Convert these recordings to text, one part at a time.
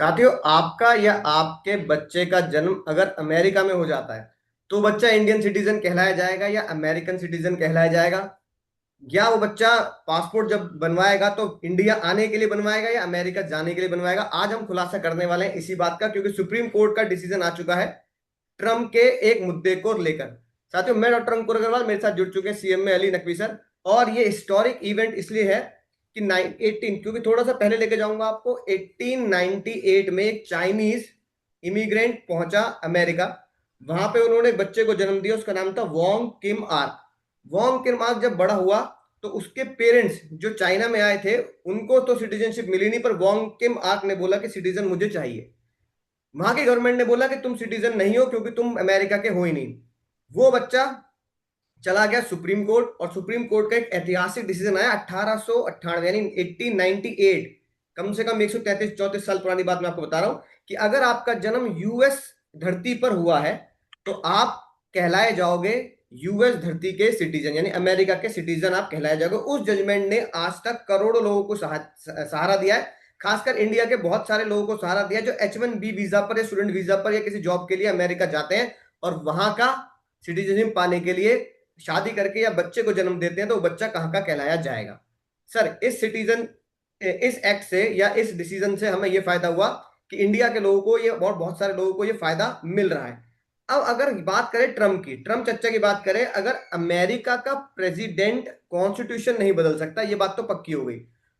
साथियों, आपका या आपके बच्चे का जन्म अगर अमेरिका में हो जाता है तो बच्चा इंडियन सिटीजन कहलाया जाएगा या अमेरिकन सिटीजन कहलाया जाएगा? या वो बच्चा पासपोर्ट जब बनवाएगा तो इंडिया आने के लिए बनवाएगा या अमेरिका जाने के लिए बनवाएगा? आज हम खुलासा करने वाले हैं इसी बात का, क्योंकि सुप्रीम कोर्ट का डिसीजन आ चुका है ट्रम्प के एक मुद्दे को लेकर। साथियों, मैं डॉक्टर अंकुर अग्रवाल, मेरे साथ जुड़ चुके हैं सीएमए अली नकवी सर। और ये हिस्टोरिक इवेंट इसलिए है कि 18, क्योंकि थोड़ा सा पहले लेके जाऊंगा आपको। 1898 में एक चाइनीज इमिग्रेंट पहुंचा अमेरिका। वहां पे उन्होंने बच्चे को जन्म दिया, उसका नाम था वोंग किम आर्क। वोंग किम आर्क जब बड़ा हुआ तो उसके पेरेंट्स जो चाइना में आए थे उनको तो सिटीजनशिप मिली नहीं, पर वोंग किम आर्क ने बोला कि सिटीजन मुझे चाहिए। वहां की गवर्नमेंट ने बोला कि तुम सिटीजन नहीं हो क्योंकि तुम अमेरिका के हो ही नहीं। वो बच्चा चला गया सुप्रीम कोर्ट, और सुप्रीम कोर्ट का एक ऐतिहासिक डिसीजन आया 1898 यानी 1898। कम से कम 133-34 साल पुरानी बात मैं आपको बता रहा हूं कि अगर आपका जन्म यूएस धरती पर हुआ है तो आप कहलाए जाओगे यूएस धरती के सिटीजन, यानी अमेरिका के सिटीजन आप कहलाए जाओगे। उस जजमेंट ने आज तक करोड़ों लोगों को सहारा दिया है। खासकर इंडिया के बहुत सारे लोगों को सहारा दिया जो H1B वीजा पर या स्टूडेंट वीजा पर या किसी जॉब के लिए अमेरिका जाते हैं और वहां का सिटीजनशिप पाने के लिए शादी करके या बच्चे को जन्म देते हैं, तो वो बच्चा कहाँ का कहलाया जाएगा? सर, इस एक्ट से या इस डिसीजन से हमें यह फायदा हुआ कि इंडिया के लोगों को ये और बहुत सारे लोगों को ये फायदा मिल रहा है। अब अगर बात करें ट्रम्प की, ट्रम्प चर्चा की बात करें, अगर अमेरिका का प्रेसिडेंट कॉन्स्टिट्यूशन नहीं बदल सकता, ये बात तो पक्की हो गई,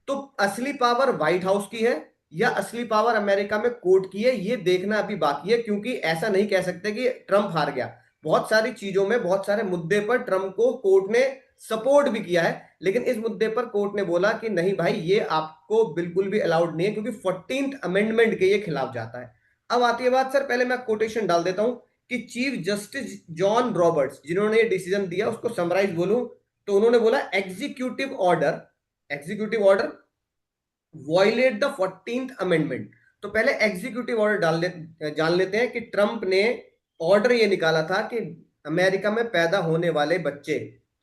तो असली पावर व्हाइट हाउस की है या असली पावर अमेरिका में कोर्ट की है, ये देखना अभी बाकी है। क्योंकि ऐसा नहीं कह सकते कि ट्रम्प हार गया। बहुत सारी चीजों में, बहुत सारे मुद्दे पर ट्रम्प को कोर्ट ने सपोर्ट भी किया है, लेकिन इस मुद्दे पर कोर्ट ने बोला कि नहीं भाई, ये आपको बिल्कुल भी अलाउड नहीं है, क्योंकि 14th अमेंडमेंट के ये खिलाफ जाता है। अब आती है बात, सर पहले मैं कोटेशन डाल देता हूं कि चीफ जस्टिस जॉन रॉबर्ट्स जिन्होंने ये डिसीजन दिया उसको समराइज बोलूं तो उन्होंने बोला executive order violate the 14th amendment. तो पहले एग्जीक्यूटिव ऑर्डर जान लेते हैं कि ट्रंप ने ऑर्डर ये निकाला था कि अमेरिका में पैदा होने वाले बच्चे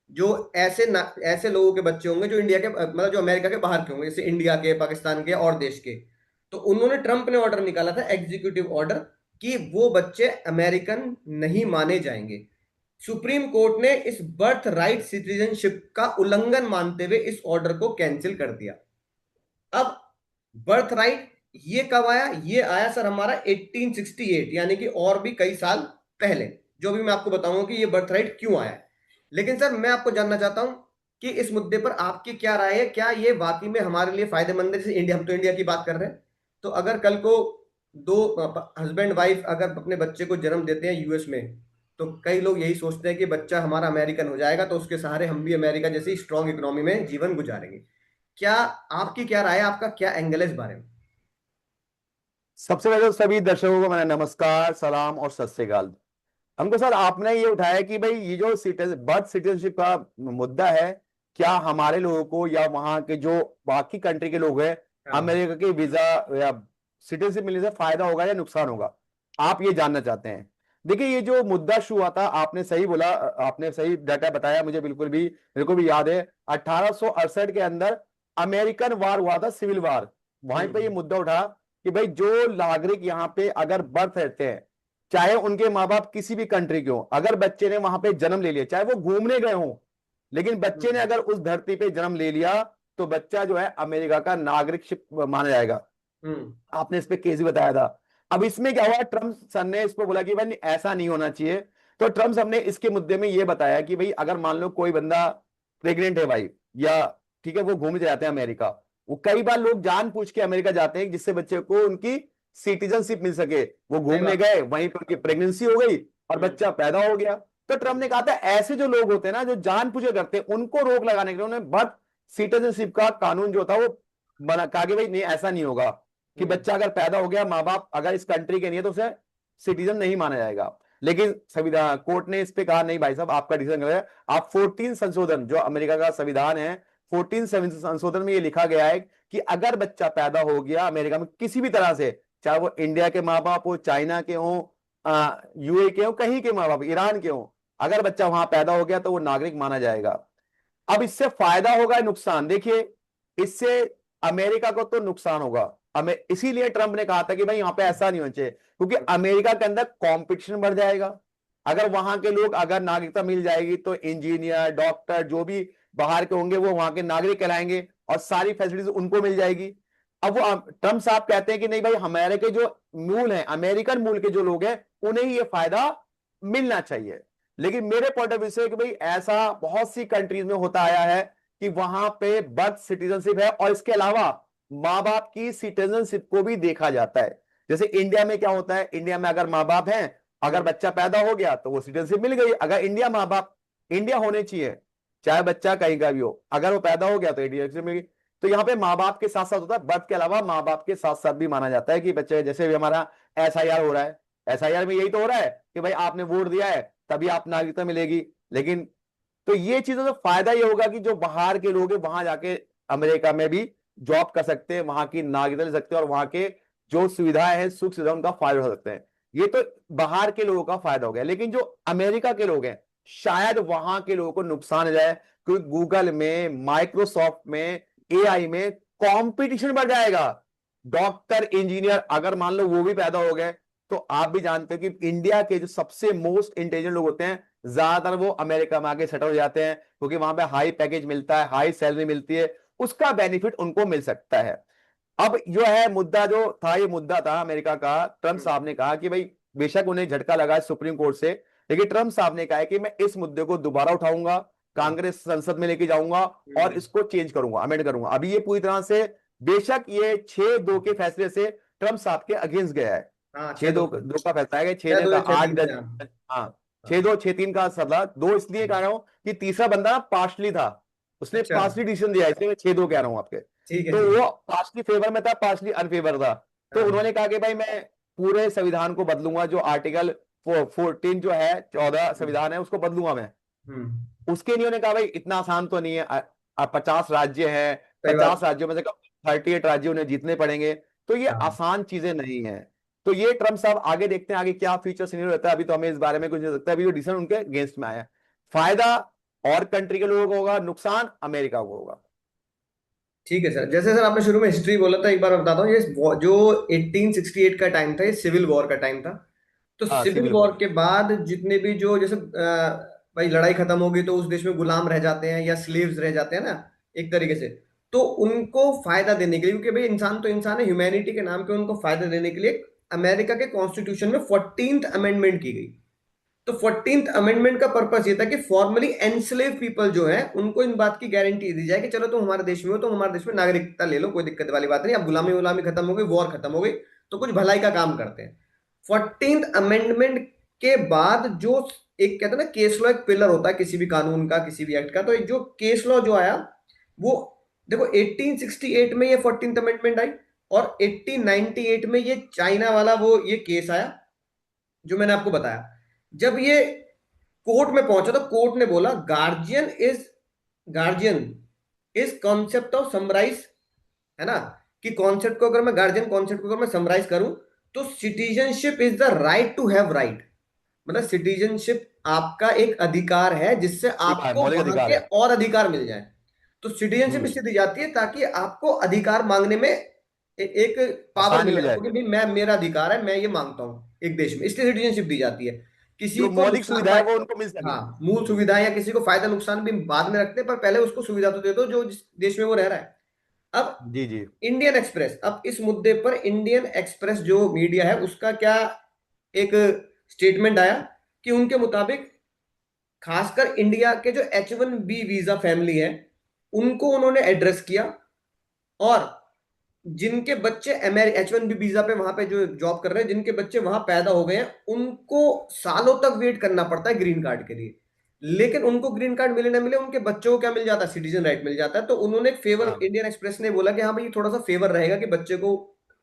जो ऐसे लोगों के बच्चे होंगे जो इंडिया के मतलब जो अमेरिका के बाहर के होंगे, जैसे इंडिया के, पाकिस्तान के और देश के, तो उन्होंने ट्रंप ने ऑर्डर निकाला था एग्जीक्यूटिव ऑर्डर कि वो बच्चे अमेरिकन नहीं माने जाएंगे। सुप्रीम कोर्ट ने इस बर्थ राइट सिटीजनशिप का उल्लंघन मानते हुए इस ऑर्डर को कैंसिल कर दिया। अब बर्थ राइट ये कब आया? ये आया सर हमारा 1868, यानी कि और भी कई साल पहले, जो भी मैं आपको बताऊंगा कि ये बर्थ राइट क्यों आया है। लेकिन सर मैं आपको जानना चाहता हूं कि इस मुद्दे पर आपकी क्या राय है, क्या ये वाकई में हमारे लिए फायदेमंद है? जैसे इंडिया, हम तो इंडिया की बात कर रहे हैं, तो अगर कल को दो हस्बैंड वाइफ अगर अपने बच्चे को जन्म देते हैं यूएस में, तो कई लोग यही सोचते हैं कि बच्चा हमारा अमेरिकन हो जाएगा तो उसके सहारे हम भी अमेरिका जैसी स्ट्रांग इकोनॉमी में जीवन गुजारेंगे। क्या आपकी क्या राय है, आपका क्या एंगल है इस बारे में? सबसे पहले तो सभी दर्शकों को मेरा नमस्कार, सलाम और सत श्री अकाल। हमको सर आपने ये उठाया कि भाई ये जो बर्थ सिटीजनशिप का मुद्दा है, क्या हमारे लोगों को या वहां के जो बाकी कंट्री के लोग हैं हाँ। अमेरिका के वीजा या सिटीजनशिप मिलने से फायदा होगा या नुकसान होगा, आप ये जानना चाहते हैं। देखिए, ये जो मुद्दा शुरू हुआ था, आपने सही बोला, आपने सही डाटा बताया, मुझे बिल्कुल भी मेरे को भी याद है 1868 के अंदर अमेरिकन वार हुआ था, सिविल वार। वहीं पे ये हम्म। मुद्दा उठा कि भाई जो नागरिक यहाँ पे अगर बर्थ रहते हैं, चाहे उनके माँ बाप किसी भी कंट्री के हो, अगर बच्चे ने वहां पे जन्म ले लिया, चाहे वो घूमने गए हों, लेकिन बच्चे ने हम्म। अगर उस धरती पे जन्म ले लिया, तो बच्चा जो है अमेरिका का नागरिक माना जाएगा। हम्म। आपने इस पे केस भी बताया था। अब इसमें क्या हुआ, ट्रम्प सर ने इस पे बोला कि भाई ऐसा नहीं होना चाहिए। तो ट्रम्प सर ने इसके मुद्दे में ये बताया कि भाई अगर मान लो कोई बंदा प्रेग्नेंट है भाई, या ठीक है वो घूमने जाते हैं अमेरिका, वो कई बार लोग जान पूछ के अमेरिका जाते हैं जिससे बच्चे को उनकी सिटीजनशिप मिल सके। वो सही घूमने बात। गए, वहीं पर उनकी प्रेगनेंसी हो गई और हम्म। बच्चा पैदा हो गया। तो ट्रम्प ने हम्म। कहा था ऐसे जो लोग होते हैं ना, जो जान पूछे करते हैं, उनको रोक लगाने के लिए उन्होंने बर्थ सिटीजनशिप का कानून जो था वो बना, कहा कि भाई नहीं, ऐसा नहीं होगा कि हम्म। बच्चा अगर पैदा हो गया, माँ बाप अगर इस कंट्री के नहीं है, तो उसे सिटीजन नहीं माना जाएगा। लेकिन संविधान कोर्ट ने इस पे कहा नहीं भाई साहब, आपका डिसीजन गलत है। आप 14 संशोधन जो अमेरिका का संविधान है, 14 संशोधन में ये लिखा गया है कि अगर बच्चा पैदा हो गया अमेरिका में किसी भी तरह से, चाहे वो इंडिया के माँ बाप हो, चाइना के हो, यूए के हो, कहीं के माँ बाप, ईरान के हो, अगर बच्चा वहां पैदा हो गया तो वो नागरिक माना जाएगा। अब इससे फायदा होगा या नुकसान, देखिए, इससे अमेरिका को तो नुकसान होगा। हमें इसीलिए ट्रंप ने कहा था कि भाई यहां पे ऐसा नहीं होना चाहिए, क्योंकि अमेरिका के अंदर कंपटीशन बढ़ जाएगा। अगर वहां के लोग, अगर नागरिकता मिल जाएगी तो इंजीनियर, डॉक्टर, जो भी बाहर के होंगे वो वहां के नागरिक कहलाएंगे और सारी फैसिलिटीज उनको मिल जाएगी। अब वो ट्रंप साहब कहते हैं कि नहीं भाई, हमारे के जो मूल हैं, अमेरिकन मूल के जो लोग हैं, उन्हें ही ये फायदा मिलना चाहिए। लेकिन मेरे पॉइंट ऑफ व्यू से कि भाई ऐसा बहुत सी कंट्रीज में होता आया है कि वहां पे बर्थ सिटीजनशिप है, और इसके अलावा माँ बाप की सिटीजनशिप को भी देखा जाता है। जैसे इंडिया में क्या होता है, इंडिया में अगर माँ बाप हैं, अगर बच्चा पैदा हो गया तो वो सिटीजनशिप मिल गई। अगर इंडिया माँ बाप इंडिया होने चाहिए, चाहे बच्चा कहीं का भी हो, अगर वो पैदा हो गया तो इंडिया से मिल गई। तो यहाँ पे माँ बाप के साथ साथ होता है, बर्थ के अलावा माँ बाप के साथ साथ भी माना जाता है कि बच्चे, जैसे भी हमारा एसआईआर हो रहा है, एसआईआर में यही तो हो रहा है कि भाई आपने वोट दिया है तभी आप नागरिकता मिलेगी। लेकिन तो ये चीजों से फायदा ये होगा कि जो बाहर के लोग हैं वहां जाके अमेरिका में भी जॉब कर सकते हैं, वहां की नागरिकता ले सकते हैं, और वहां के जो सुविधाएं हैं, सुख सुविधा, उनका फायदा उठा सकते हैं। ये तो बाहर के लोगों का फायदा हो गया। लेकिन जो अमेरिका के लोग हैं, शायद वहां के लोगों को नुकसान हो जाए, क्योंकि गूगल में, माइक्रोसॉफ्ट में, एआई में कंपटीशन बढ़ जाएगा। डॉक्टर, इंजीनियर अगर मान लो वो भी पैदा हो गए, तो आप भी जानते हो कि इंडिया के जो सबसे मोस्ट इंटेलिजेंट लोग होते हैं, ज्यादातर वो अमेरिका में आके सेटल हो जाते हैं, क्योंकि वहां पे हाई पैकेज मिलता है, हाई सैलरी मिलती है, उसका बेनिफिट उनको मिल सकता है। अब जो है मुद्दा जो था, ये मुद्दा था अमेरिका का। ट्रंप साहब ने कहा कि भाई बेशक उन्हें झटका लगा है सुप्रीम कोर्ट से, लेकिन ट्रंप साहब ने कहा है कि मैं इस मुद्दे को दोबारा उठाऊंगा, कांग्रेस संसद में लेके जाऊंगा और इसको चेंज करूंगा, अमेंड करूंगा। अभी ये पूरी तरह से, बेशक ये 6-2 के फैसले से ट्रंप साहब के अगेंस्ट गया है। हाँ, छह छह दो दो से। दो का फैसला है, छह छह ने दो का या छह आठ तीन से, जज। हाँ। हाँ, हाँ। 6-2 6-3 का सदला दो, इसलिए कह रहा हूं कि तीसरा बंदा पार्शली था, उसने अच्छा। पार्शली डिसीजन दिया, इसलिए मैं 6-2 कह रहा हूं आपके। ठीक है, तो ठीक है। वो पार्शली फेवर में था, पार्शली अनफेवर था। तो हाँ। उन्होंने कहा कि भाई मैं पूरे संविधान को बदलूंगा, जो आर्टिकल 14 जो है, 14 हम्म। संविधान है, उसको बदलूंगा मैं। हम्म। उसके लिए उन्होंने कहा भाई इतना आसान तो नहीं है, 50 राज्य हैं, सही बात। 50 राज्यों में से 38 राज्य उन्हें जीतने पड़ेंगे, तो ये हाँ। आसान चीजें नहीं है। तो ये ट्रम्प साहब आगे देखते हैं आगे क्या फ्यूचर सिनेरियो रहता है, अभी तो हमें इस बारे में कुछ नहीं सकता। अभी जो डिसीजन उनके अगेंस्ट में आया है, फायदा और कंट्री के लोगों को होगा, नुकसान अमेरिका को होगा। ठीक है सर, जैसे सर आपने शुरू में हिस्ट्री बोला था, एक बार मैं बताता हूँ। ये जो 1868 का टाइम था, ये सिविल वॉर का टाइम था। तो हाँ, सिविल सिविल वॉर वॉर। के बाद जितने भी जो, जैसे भाई लड़ाई खत्म होगी तो उस देश में गुलाम रह जाते हैं या स्लेव्स रह जाते हैं ना, एक तरीके से। तो उनको फायदा देने के लिए, क्योंकि भाई इंसान तो इंसान है, ह्यूमैनिटी के नाम पे उनको फायदा देने के लिए अमेरिका के कॉन्स्टिट्यूशन में 14th अमेंडमेंट की गई। तो 14th अमेंडमेंट का पर्पस ये था कि फॉर्मली एनस्लेव पीपल जो है उनको इन बात की गारंटी दी जाए कि चलो तुम हमारे देश में हो, तो हमारे देश में नागरिकता ले लो, कोई दिक्कत वाली बात नहीं। अब गुलामी गुलामी खत्म हो गई, वॉर खत्म हो गई, तो कुछ भलाई का काम करते हैं। 14th अमेंडमेंट के बाद जो एक कहते हैं ना, केस लॉ एक पिलर होता है किसी भी कानून का, किसी भी एक्ट का। तो एक जो केस लॉ जो आया वो, देखो 1868 में ये 14th अमेंडमेंट आई, और 1898 में ये चाइना वाला वो ये केस आया जो मैंने आपको बताया। जब ये कोर्ट में पहुंचा तो कोर्ट ने बोला guardian is concept of summarise, है ना, कि कॉन्सेप्ट को अगर मैं गार्जियन कॉन्सेप्ट को अगर मैं समराइज करूं, तो citizenship is the right to have right. मतलब सिटीजनशिप आपका एक अधिकार है जिससे अधिकार, आपको मौलिक वहां अधिकार के है। और अधिकार मिल जाए। तो सिटीजनशिप हम्म। इसलिए दी जाती है ताकि आपको अधिकार मांगने में एक पावर आसानी मिले हो जाए, आपको, कि भाई मैं, मेरा अधिकार है, मैं ये मांगता हूं एक देश में, इसलिए सिटीजनशिप दी जाती है। किसी जो को मौलिक नुकसान सुविधा है वो फायदा, उनको मिल सके। हाँ, मूल सुविधा या किसी को फायदा नुकसान भी बाद में रखते हैं, पर पहले उसको सुविधा तो दे दो जो जिस देश में वो रह रहा है। अब जी जी। इंडियन एक्सप्रेस, अब इस मुद्दे पर इंडियन एक्सप्रेस जो मीडिया है उसका क्या एक स्टेटमेंट आया, कि उनके मुताबिक खासकर इंडिया के जो H1B वीजा फैमिली है उनको उन्होंने एड्रेस किया, और जिनके बच्चे H1B वीजा पे वहां पे जो जॉब कर रहे हैं, जिनके बच्चे वहां पैदा हो गए हैं, उनको सालों तक वेट करना पड़ता है ग्रीन कार्ड के लिए। लेकिन उनको ग्रीन कार्ड मिले ना मिले, उनके बच्चों को क्या मिल जाता है, सिटीजन राइट मिल जाता है। तो उन्होंने एक फेवर, हाँ, इंडियन एक्सप्रेस ने बोला कि हाँ भाई ये थोड़ा सा फेवर रहेगा कि बच्चे को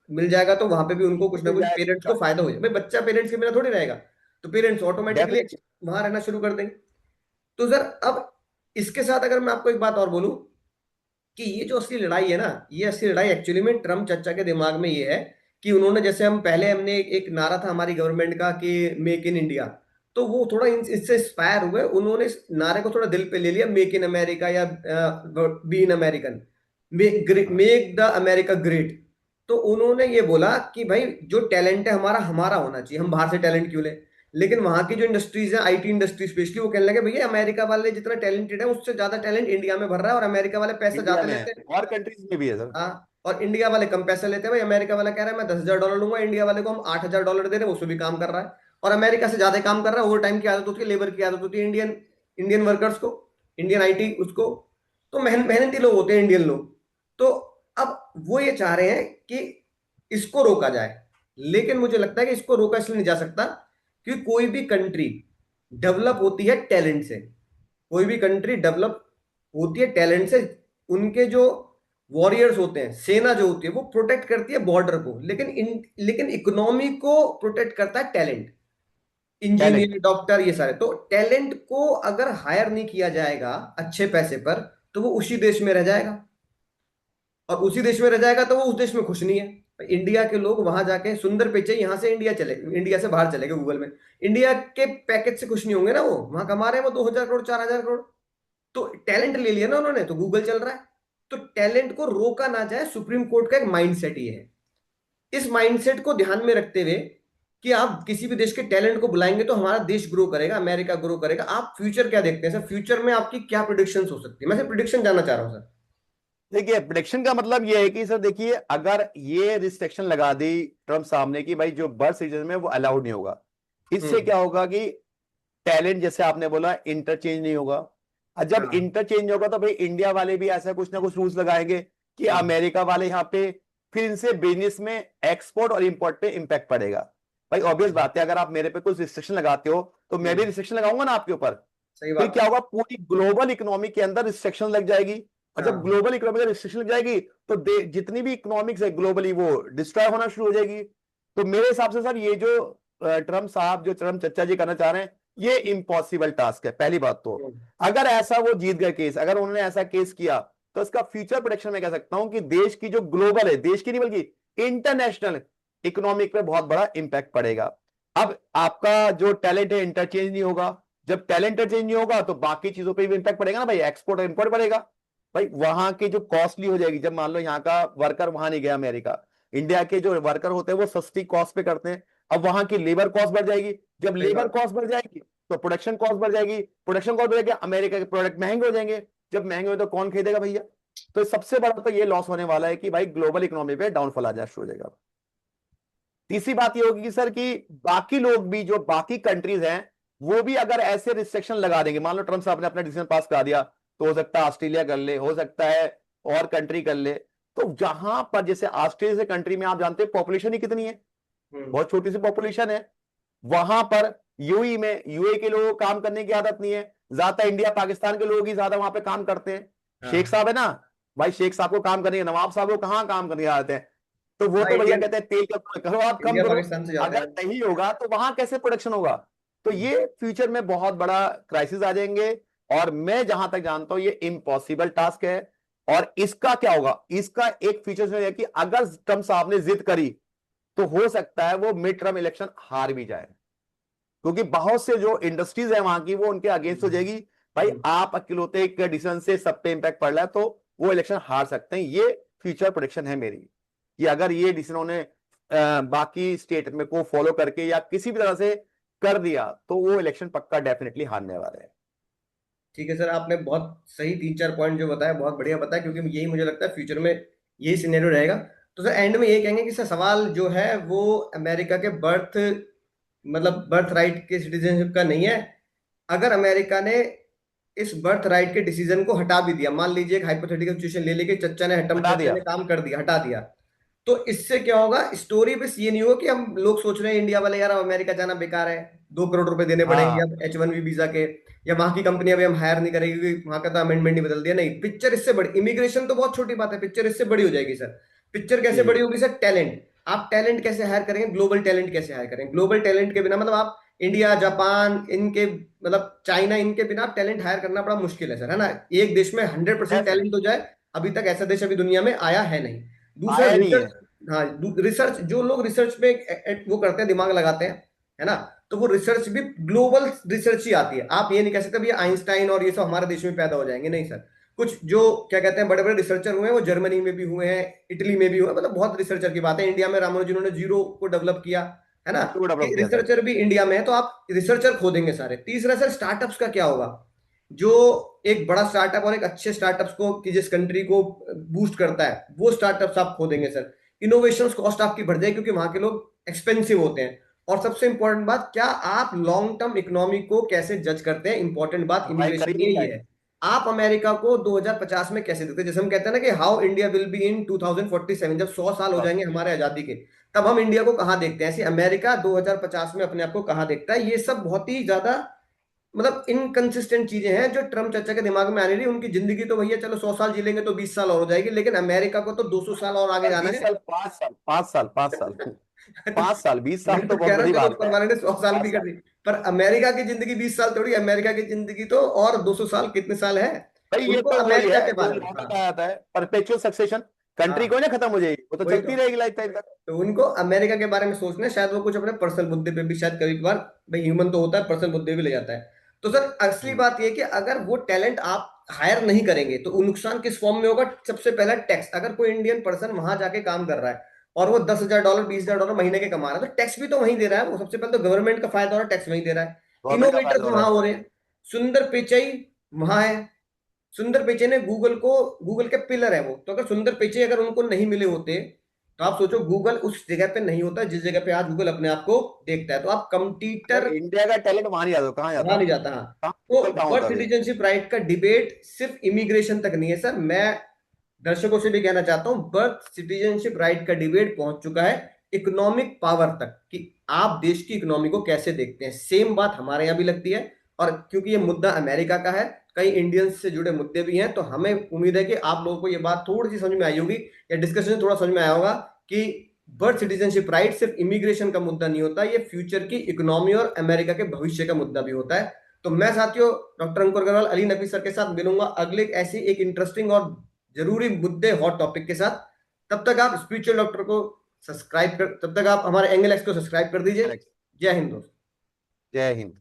मिल जाएगा, तो वहां पे भी उनको उनको कुछ ना मिल कुछ जाए ग्रीन पेरेंट्स को कार्ड। फायदा हो जाए। भाई बच्चा पेरेंट्स के बिना थोड़ी रहेगा, तो पेरेंट्स ऑटोमेटिकली डेफिनेटली। वहां रहना शुरू कर देंगे। तो सर अब इसके साथ अगर मैं आपको एक बात और बोलूं, कि ये जो असली लड़ाई है ना, ये असली लड़ाई एक्चुअली में ट्रम्प चचा के दिमाग में ये है, कि उन्होंने, जैसे हम पहले हमने एक नारा था हमारी गवर्नमेंट का कि मेक इन इंडिया, तो वो थोड़ा इससे इंस्पायर हुए, उन्होंने इस नारे को थोड़ा दिल पे ले लिया, मेक इन अमेरिका या be in American. Make the America great. तो उन्होंने ये बोला कि भाई जो टैलेंट है हमारा हमारा होना चाहिए, हम बाहर से टैलेंट क्यों ले। लेकिन वहां की जो इंडस्ट्रीज है, आईटी इंडस्ट्री स्पेशली, वो कहने लगे भैया अमेरिका वाले जितना टैलेंटेड है उससे ज्यादा टैलेंट इंडिया में भर रहा है, और अमेरिका वाले पैसा इंडिया ज्यादा में है लेते हैं। और कंट्रीज में भी है सर। हाँ, और इंडिया वाले कम पैसा लेते हैं। भाई अमेरिका वाला कह रहा है मैं $10,000 लूंगा, इंडिया वाले को हम $8,000 दे रहे हैं, उसमें भी काम कर रहा है, और अमेरिका से ज्यादा काम कर रहा है। ओवर टाइम की आदत होती है, लेबर की आदत होती है इंडियन इंडियन वर्कर्स को, इंडियन आईटी उसको। तो मेहनती लोग होते हैं इंडियन लोग। तो अब वो ये चाह रहे हैं कि इसको रोका जाए। लेकिन मुझे लगता है कि इसको रोका इसलिए नहीं जा सकता क्योंकि कोई भी कंट्री डेवलप होती है टैलेंट से। कोई भी कंट्री डेवलप होती है टैलेंट से। उनके जो वॉरियर्स होते हैं, सेना जो होती है, वो प्रोटेक्ट करती है बॉर्डर को, लेकिन इकोनॉमी को प्रोटेक्ट करता है टैलेंट। टैलेंट। इंजीनियर, डॉक्टर, ये सारे। तो टैलेंट को अगर हायर नहीं किया जाएगा अच्छे पैसे पर, तो वो उसी देश में रह जाएगा, और उसी देश में रह जाएगा तो वो उस देश में खुश नहीं है। इंडिया के लोग वहां जाके सुंदर पिचाई, यहां से इंडिया से बाहर चले गए गूगल में, इंडिया के पैकेज से खुश नहीं होंगे ना। वो वहां कमा रहे हैं वो 2,000 करोड़, 4,000 करोड़। तो टैलेंट ले लिया ना उन्होंने, तो गूगल चल रहा है। तो टैलेंट को रोका ना जाए, सुप्रीम कोर्ट का एक माइंडसेट ये है। इस माइंडसेट को ध्यान में रखते हुए कि आप किसी भी देश के टैलेंट को बुलाएंगे तो हमारा देश ग्रो करेगा, अमेरिका ग्रो करेगा। आप फ्यूचर क्या देखते हैं सर? फ्यूचर में आपकी क्या प्रिडिक्शंस हो सकती है? मैं सिर्फ प्रिडिक्शन जानना चाह रहा हूं सर। देखिए प्रेडिक्शन का मतलब ये है कि सर देखिए, अगर ये रिस्ट्रिक्शन लगा दी ट्रम्प साहब ने कि भाई जो बर्थ सिटीजन में वो अलाउड नहीं होगा, इससे हम्म। क्या होगा कि टैलेंट जैसे आपने बोला इंटरचेंज नहीं होगा। और जब हाँ। इंटरचेंज होगा तो भाई इंडिया वाले भी ऐसा कुछ ना कुछ रूल्स लगाएंगे कि हाँ। अमेरिका वाले यहाँ पे, फिर इनसे बिजनेस में एक्सपोर्ट और इंपोर्ट पे इंपैक्ट पड़ेगा। भाई ऑब्वियस अच्छा। बात है, अगर आप मेरे पे कुछ रिस्ट्रिक्शन लगाते हो तो मैं भी हम्म। रिस्ट्रिक्शन लगाऊंगा ना आपके ऊपर। सही फिर बात क्या है। होगा, पूरी ग्लोबल इकोनॉमी के अंदर रिस्ट्रिक्शन लग जाएगी। और जब हाँ। ग्लोबल इकोनॉमी में रिस्ट्रिक्शन लग जाएगी तो जितनी भी इकोनॉमिक्स है ग्लोबली वो डिस्ट्रॉय होना शुरू हो जाएगी। तो मेरे हिसाब से सर ये जो ट्रम्प साहब, जो ट्रम्प चचा जी करना चाह रहे हैं, ये इम्पॉसिबल टास्क है पहली बात तो। हम्म। अगर ऐसा वो जीत गए केस, अगर उन्होंने ऐसा केस किया, तो इसका फ्यूचर प्रोडिक्शन में कह सकता हूं कि देश की जो ग्लोबल है, देश की नहीं बल्कि इंटरनेशनल इकोनॉमिक पे बहुत बड़ा इंपैक्ट पड़ेगा। अब आपका जो टैलेंट है इंटरचेंज नहीं होगा। जब टैलेंट इंटरचेंज नहीं होगा तो बाकी चीजों पे भी इंपैक्ट पड़ेगा ना भाई, एक्सपोर्ट और इंपोर्ट पड़ेगा। भाई वहां की जो कॉस्टली हो जाएगी, जब मान लो यहाँ का वर्कर वहां नहीं गया अमेरिका, इंडिया के जो वर्कर होते हैं वो सस्ती कॉस्ट पे करते हैं, अब वहां की लेबर कॉस्ट बढ़ जाएगी। जब सही लेबर बात। कॉस्ट बढ़ जाएगी तो प्रोडक्शन कॉस्ट बढ़ जाएगी, प्रोडक्शन कॉस्ट बढ़ जाएगी, अमेरिका के प्रोडक्ट महंगे हो जाएंगे। जब महंगे हो तो कौन खरीदेगा भैया? तो सबसे बड़ा तो ये लॉस होने वाला है कि भाई ग्लोबल इकोनॉमी पे डाउनफॉल आ जाए शुरू हो जाएगा। तीसरी बात ये होगी कि सर कि बाकी लोग भी, जो बाकी कंट्रीज हैं, वो भी अगर ऐसे रिस्ट्रिक्शन लगा देंगे, मान लो ट्रम्प साहब ने अपना डिसीजन पास करा दिया, तो हो सकता है ऑस्ट्रेलिया कर ले, हो सकता है और कंट्री कर ले। तो जहां पर जैसे ऑस्ट्रेलिया से कंट्री में आप जानते हैं पॉपुलेशन ही कितनी है, हम्म। बहुत छोटी सी पॉपुलेशन है। वहां पर यूई में, यूए के लोगों को काम करने की आदत नहीं है, ज्यादा इंडिया पाकिस्तान के लोग ही ज्यादा वहां पे काम करते हैं। शेख हाँ। साहब है ना, भाई शेख साहब को काम करने के, नवाब साहब को कहाँ काम करने की आदत है। तो वो हाँ, तो भैया इंडियन कहते हैं तेल का करो, आप कम इंडिया करो। पाकिस्तान से जाते अगर हैं। नहीं होगा तो वहां कैसे प्रोडक्शन होगा? तो हम्म। ये फ्यूचर में बहुत बड़ा क्राइसिस आ जाएंगे। और मैं जहां तक जानता हूं ये इम्पॉसिबल टास्क है। और इसका क्या होगा, इसका एक फीचर है कि अगर ट्रम्प साहब ने जिद करी तो हो सकता है वो मिड टर्म इलेक्शन हार भी जाए, क्योंकि बहुत से जो इंडस्ट्रीज है वहां की वो उनके अगेंस्ट हो हम्म। जाएगी। भाई हम्म। आप अकेलोते एक डिसीजन से सब पे इंपैक्ट पड़ रहा है, तो वो इलेक्शन हार सकते हैं। ये फ्यूचर प्रोडिक्शन है मेरी, कि अगर ये डिसीजन उन्होंने बाकी स्टेट में को फॉलो करके या किसी भी तरह से कर दिया तो वो इलेक्शन पक्का डेफिनेटली हारने वाले हैं। ठीक है सर, आपने बहुत सही 3-4 पॉइंट जो बताया, बहुत बढ़िया बताया, क्योंकि यही मुझे लगता है फ्यूचर में यही सिनेरियो रहेगा। तो सर एंड में यही कहेंगे कि सर सवाल जो है वो अमेरिका के बर्थ राइट के सिटीजनशिप का नहीं है। अगर अमेरिका ने इस बर्थ राइट के डिसीजन को हटा भी दिया, मान लीजिए एक हाइपोथेटिकल सिचुएशन ले लेके चच्चा ने हटम बता चच्चा दिया। ने काम कर दिया, हटा दिया, तो इससे क्या होगा? स्टोरी बस ये नहीं होगा कि हम लोग सोच रहे हैं इंडिया वाले यार अब अमेरिका जाना बेकार है, 2 करोड़ रुपए देने पड़ेंगे हाँ। अब H1B वीजा के, या वहां की कंपनी अभी हम हायर नहीं करेगी क्योंकि वहां का तो अमेंडमेंट नहीं बदल दिया। नहीं, पिक्चर इससे बड़ी, इमिग्रेशन तो बहुत छोटी बात है, पिक्चर इससे बड़ी हो जाएगी सर। पिक्चर कैसे बड़ी हम्म। होगी सर? टैलेंट। आप टैलेंट कैसे हायर करेंगे? ग्लोबल टैलेंट कैसे हायर करेंगे? ग्लोबल टैलेंट के बिना मतलब आप इंडिया, जापान, इनके मतलब चाइना, इनके बिना टैलेंट हायर करना बड़ा मुश्किल है सर, है ना? एक देश में 100% कैसे? टैलेंट हो जाए, अभी तक ऐसा देश अभी दुनिया में आया है नहीं। दूसरा आया नहीं है। रिसर्च। हाँ, रिसर्च, जो लोग रिसर्च पे वो करते हैं, दिमाग लगाते हैं, है ना? तो वो रिसर्च भी ग्लोबल रिसर्च ही आती है। आप ये नहीं कह सकते भी आइंस्टाइन और ये सब हमारे देश में पैदा हो जाएंगे, नहीं सर। कुछ जो क्या कहते हैं बड़े बड़े रिसर्चर हुए हैं वो जर्मनी में भी हुए हैं, इटली में भी हुए हैं, मतलब बहुत रिसर्चर की बात है। इंडिया में रामानुजन जिन्होंने जीरो को डेवलप किया है ना, को कि डेवलप किया सर। रिसर्चर भी इंडिया में है, तो आप रिसर्चर खोदेंगे सारे। तीसरा सर स्टार्टअप्स का क्या होगा, जो एक बड़ा स्टार्टअप और एक अच्छे स्टार्टअप्स को कि जिस कंट्री को बूस्ट करता है वो स्टार्टअप्स आप खोदेंगे सर। इनोवेशन कॉस्ट आपकी बढ़ जाएगी क्योंकि वहां के लोग एक्सपेंसिव होते हैं। और सबसे इंपॉर्टेंट बात, क्या आप लॉन्ग टर्म इकोनॉमी को कैसे जज करते हैं, इंपॉर्टेंट बात सर्वाइव इमिग्रेशन में करेगी यही क्या? है। आप अमेरिका को 2050 में कैसे देखते हैं, जैसे हम कहते हैं ना कि how India will be in 2047, जब 100 साल हो जाएंगे हमारे आजादी के, तब हम इंडिया को कहाँ देखते हैं, ऐसे अमेरिका 2050 में अपने आप को कहाँ देखता है। ये सब बहुत ही ज्यादा मतलब इनकंसिस्टेंट चीजें हैं जो ट्रम्प चाचा के दिमाग में आने रही। उनकी जिंदगी तो भैया चलो 100 साल जी लेंगे तो 20 साल और हो जाएगी, लेकिन अमेरिका को तो 200 साल और आगे सर जाना 20 साल, है। 5 साल, 5 साल, 5 साल, तो 5 साल, 20 साल मैं तो तो बहुत कह रहा हूँ बड़ी चलो बात है। परमानेंट 100 साल भी 5 कर साल दी, पर अमेरिका की जिंदगी 20 साल थोड़ी, अमेरिका की जिंदगी तो और 200 साल कितने साल है। भाई, ये उनको तो वही अमेरिका है के जो बारे में, लॉ हाँ बताया जाता है, परपेचुअल सक्सेशन। कंट्री को हाँ ना खत्म हो जाएगी, वो तो वही तो। चलती रहेगी लाइफ टाइम तक। तो उनको अमेरिका के बारे में सोचना है, शायद वो कुछ अपने पर्सनल मुद्दे पे भी शायद कभी कभार, भाई ह्यूमन तो होता है, पर्सनल मुद्दे भी ले जाता है। तो सर असली बात ये है कि अगर वो टैलेंट आप हायर नहीं करेंगे तो वो नुकसान किस फॉर्म में होगा। सबसे पहला टैक्स, अगर कोई इंडियन पर्सन वहां जाके काम कर रहा है और वो $10,000 $20,000 महीने के कमा रहा है, तो टैक्स भी तो वहीं दे रहा है वो। सबसे पहले तो गवर्नमेंट का फायदा हो रहा है, टैक्स वहीं दे रहा है। गवर्नमेंट का इनोवेटर्स फायदा हो रहा वहां है। हो रहे हैं। सुंदर पिचाई वहां है। सुंदर पिचाई ने गूगल को, गूगल के पिलर है वो, तो अगर सुंदर पिचाई अगर उनको नहीं मिले होते तो आप सोचो गूगल उस जगह पे नहीं होता जिस जगह पे आज गूगल अपने आप को देखता है। तो आप अगर कंपटीटर इंडिया का टैलेंट वहां नहीं जाता तो कहाँ वहां जाता? नहीं जाता। हाँ, कहाँ तो लोकल कहाँ बर्थ होता फिर? सिटीजनशिप राइट का डिबेट सिर्फ इमिग्रेशन तक नहीं है सर। मैं दर्शकों से भी कहना चाहता हूं, बर्थ सिटीजनशिप राइट का डिबेट पहुंच चुका है इकोनॉमिक पावर तक, कि आप देश की इकोनॉमी को कैसे देखते हैं। सेम बात हमारे यहाँ भी लगती है। और क्योंकि ये मुद्दा अमेरिका का है, कई इंडियंस से जुड़े मुद्दे भी हैं, तो हमें उम्मीद है कि आप लोगों को ये बात थोड़ी सी समझ में आई होगी, या डिस्कशन थोड़ा समझ में आया होगा कि बर्थ सिटीजनशिप राइट सिर्फ इमिग्रेशन का मुद्दा नहीं होता, ये फ्यूचर की इकोनॉमी और अमेरिका के भविष्य का मुद्दा भी होता है। तो मैं साथियों डॉक्टर अंकुर अग्रवाल अली नफी सर के साथ मिलूंगा अगले ऐसी एक इंटरेस्टिंग और जरूरी मुद्दे हॉट टॉपिक के साथ। तब तक आप स्पिरिचुअल डॉक्टर को सब्सक्राइब कर, तब तक आप हमारे एंगल एक्स को सब्सक्राइब कर दीजिए। जय हिंद दोस्तों। जय हिंद।